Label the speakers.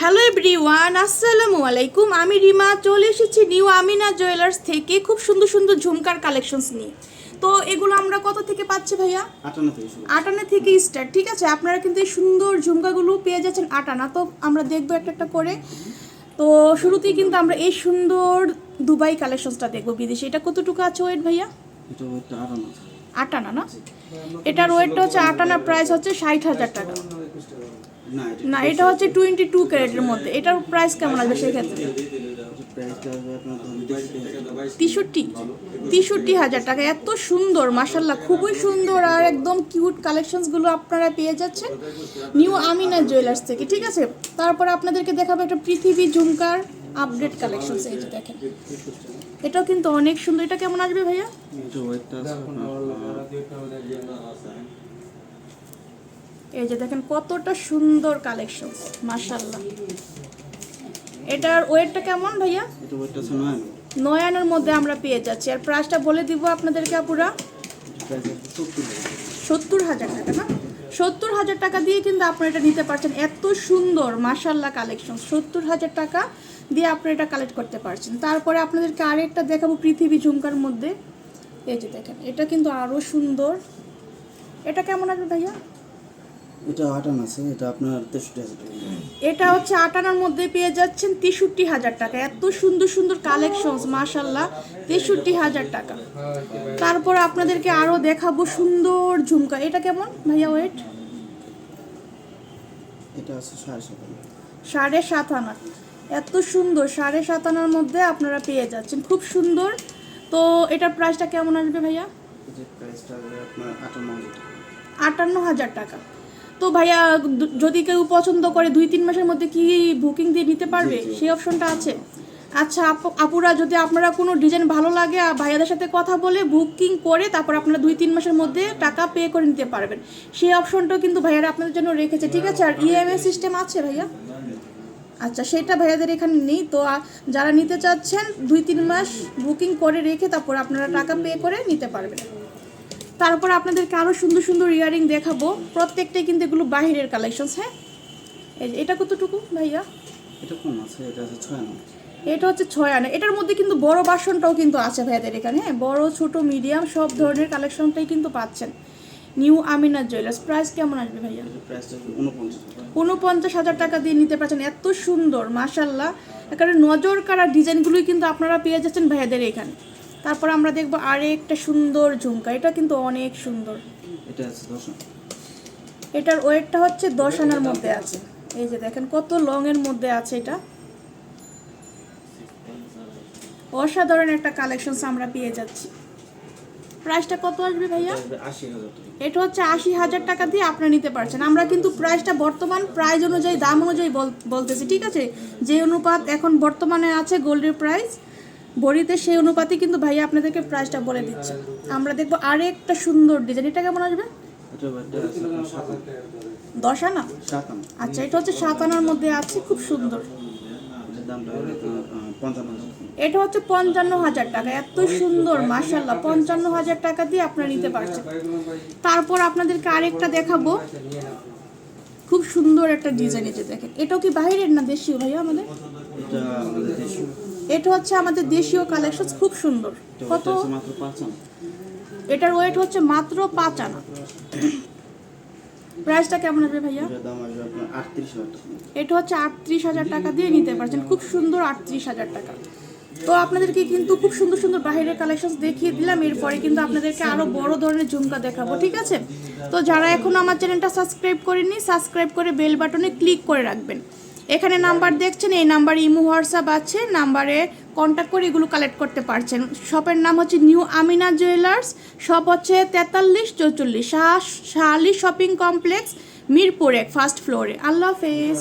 Speaker 1: Hello everyone, আসসালামু আলাইকুম। আমি রিমা চলে এসেছি নিউ আমিনা জুয়েলার্স থেকে খুব সুন্দর সুন্দর ঝুমকার কালেকশনস নিয়ে। তো এগুলো আমরা কত থেকে পাচ্ছি ভাইয়া? 58 থেকে স্টার্ট। ঠিক আছে, আপনারা কিন্তু এই সুন্দর ঝুমকাগুলো পেয়ে যাচ্ছেন 58। তো আমরা দেখবো একটা একটা করে। তো শুরুতেই কিন্তু আমরা এই সুন্দর দুবাই কালেকশনসটা দেখবো বিদেশি। এটা কতটুকু আছে ওয়েট ভাইয়া?
Speaker 2: এটা ওয়েটটা
Speaker 1: 58 না? এটার ওয়েটটা হচ্ছে 58, প্রাইস হচ্ছে 60,000 টাকা। না, এটা হচ্ছে 22 ক্যারেটের মধ্যে। এটার প্রাইস কেমন আসবে সেক্ষেত্রে? 63,000 টাকা। এত সুন্দর, মাশাল্লাহ, খুবই সুন্দর আর একদম কিউট কালেকশনসগুলো আপনারা পেয়ে যাচ্ছেন নিউ আমিনা জুয়েলার্স থেকে। ঠিক আছে, তারপরে আপনাদেরকে দেখাবো একটা পৃথিবী ঝুমকার আপডেট কালেকশনস। এই যে দেখেন, এটাও কিন্তু অনেক সুন্দর। এটা কেমন আসবে ভাইয়া? এই যে দেখেন কতটা সুন্দর কালেকশন, মাশাআল্লাহ। এটার ওয়েটটা কেমন ভাইয়া?
Speaker 2: এটা ওয়েটটা
Speaker 1: 9 আনার মধ্যে আমরা পেয়ে যাচ্ছি। আর প্রাইসটা বলে দিব আপনাদেরকে আপুরা, 70,000 টাকা। না, 70,000 টাকা দিয়ে কিন্তু আপনারা এটা নিতে পারছেন। এত সুন্দর মাশাআল্লাহ কালেকশন, 70,000 টাকা দিয়ে আপনারা এটা কালেক্ট করতে পারছেন। তারপরে আপনাদেরকে আরেকটা দেখাবো পৃথিবী ঝুমকার মধ্যে। এই যে দেখেন, এটা কিন্তু আরো সুন্দর। এটা কেমন আসবে ভাইয়া?
Speaker 2: এটা 58 আছে, এটা আপনার 63,000 টাকা।
Speaker 1: এটা হচ্ছে 58 মধ্যে পেয়ে যাচ্ছেন 63,000 টাকা। এত সুন্দর সুন্দর কালেকশনস, মাশাআল্লাহ, 63,000 টাকা। তারপর আপনাদেরকে আরো দেখাবো সুন্দর ঝুমকা। এটা কেমন ভাইয়া ওয়েট?
Speaker 2: এটা আছে 7.5
Speaker 1: 7.5 আনা। এত সুন্দর 7.5 আনার মধ্যে আপনারা পেয়ে যাচ্ছেন, খুব সুন্দর। তো এটার প্রাইসটা কেমন আসবে ভাইয়া?
Speaker 2: যে প্রাইসটা আপনার 58,000 টাকা।
Speaker 1: 58,000 টাকা। তো ভাইয়া যদি কেউ পছন্দ করে 2-3 মাসের মধ্যে কি বুকিং দিয়ে নিতে পারবে? সেই অপশনটা আছে? আচ্ছা আপুরা, যদি আপনারা কোনো ডিজাইন ভালো লাগে ভাইয়াদের সাথে কথা বলে বুকিং করে তারপর আপনারা 2-3 মাসের মধ্যে টাকা পে করে নিতে পারবেন। সেই অপশনটাও কিন্তু ভাইয়ারা আপনাদের জন্য রেখেছে। ঠিক আছে, আর ইএমআই সিস্টেম আছে ভাইয়া? আচ্ছা, সেটা ভাইয়াদের এখানে নেই। তো যারা নিতে চাচ্ছেন 2-3 মাস বুকিং করে রেখে তারপর আপনারা টাকা পে করে নিতে পারবেন। তারপর আপনাদেরকে আরও সুন্দর সুন্দর ইয়ারিং দেখাবো। প্রত্যেকটাই কিন্তু এগুলো বাহিরের কালেকশনস। হ্যাঁ, এটা কতটুকু ভাইয়া?
Speaker 2: এটা কম আছে, এটা আছে 6 আনা।
Speaker 1: এটা হচ্ছে 6 আনা। এটার মধ্যে কিন্তু বড় বাসনটাও কিন্তু আছে ভাইয়াদের এখানে। হ্যাঁ, বড় ছোট মিডিয়াম সব ধরনের কালেকশনটাই কিন্তু পাচ্ছেন নিউ আমিনা জুয়েলার্স। প্রাইস কেমন আসবে ভাইয়া?
Speaker 2: প্রাইসটা 49,000 টাকা।
Speaker 1: 49,000 টাকা দিয়ে নিতে পারছেন। এত সুন্দর মাশাআল্লাহ, এখানে নজর কাড়া ডিজাইনগুলোই কিন্তু আপনারা পেয়ে যাচ্ছেন ভাইয়াদের এখানে। তারপর আমরা দেখবো আরেকটা সুন্দর ঝুমকা। এটা কিন্তু অনেক সুন্দর।
Speaker 2: এটা আছে 10 আনা।
Speaker 1: এটার ওয়েটটা হচ্ছে 10 আনার মধ্যে আছে। এই যে দেখেন কত লং এর মধ্যে আছে। এটা অসাধারণ একটা কালেকশনস আমরা পেয়ে যাচ্ছি। প্রাইসটা কত আসবে ভাইয়া?
Speaker 2: 80,000 টাকা।
Speaker 1: এটা হচ্ছে 80,000 টাকা দিয়ে আপনারা নিতে পারছেন। আমরা কিন্তু প্রাইসটা বর্তমান প্রাইস অনুযায়ী, দাম অনুযায়ী বলতেছি। ঠিক আছে, যে অনুপাত এখন বর্তমানে আছে গোল্ডের প্রাইস বড়িতে, সেই অনুপাতে কিন্তু ভাইয়া আপনাদেরকে প্রাইসটা বলে দিচ্ছে। আমরা দেখবো আরেকটা সুন্দর ডিজাইন। এটা কেমন আসবে?
Speaker 2: এটা ওয়েটটা আছে 7 আনা।
Speaker 1: 10 আনা?
Speaker 2: 7 আনা।
Speaker 1: আচ্ছা, এটা হচ্ছে 7 আনার মধ্যে আছে, খুব সুন্দর।
Speaker 2: এটার দামটা হলো 55,000 টাকা।
Speaker 1: এটা হচ্ছে 55,000 টাকা। এত সুন্দর মাশাআল্লাহ, 55,000 টাকা দিয়ে আপনারা নিতে পারছেন। তারপর আপনাদেরকে আরেকটা দেখাবো, খুব সুন্দর একটা ডিজাইন। এই যে দেখেন, এটাও কি বাইরের না দেশীয় ভাইয়া আমাদের?
Speaker 2: এটা আমাদের দেশীয়।
Speaker 1: এটা হচ্ছে আমাদের দেশীয় কালেকশন, খুব সুন্দর। কত?
Speaker 2: মাত্র 5 আনা।
Speaker 1: এটার ওয়েট হচ্ছে মাত্র 5 আনা। প্রাইসটা কেমন আসবে ভাইয়া?
Speaker 2: এটার দাম আসবে আপনার 38,000 টাকা।
Speaker 1: এটা হচ্ছে 38,000 টাকা দিয়ে নিতে পারছেন, খুব সুন্দর। 38,000 টাকা। তো আপনাদেরকে কিন্তু খুব সুন্দর সুন্দর বাইরের কালেকশন দেখিয়ে দিলাম। এরপরে কিন্তু আপনাদেরকে আরো বড় ধরনের ঝুমকা দেখাবো। ঠিক আছে, তো যারা এখনো আমার চ্যানেলটা সাবস্ক্রাইব করেনি, সাবস্ক্রাইব করে বেল বাটনে ক্লিক করে রাখবেন। এখানে নাম্বার দেখছেন, এই নাম্বারে ইমো হোয়াটসঅ্যাপ আছে, নাম্বারে কন্ট্যাক্ট করে এগুলো কালেক্ট করতে পারছেন। শপের নাম হচ্ছে নিউ আমিনা জুয়েলার্স। শপ হচ্ছে 4344 Shah Ali shopping complex, Mirpur 1, first ফ্লোরে। আল্লাহ হাফেজ।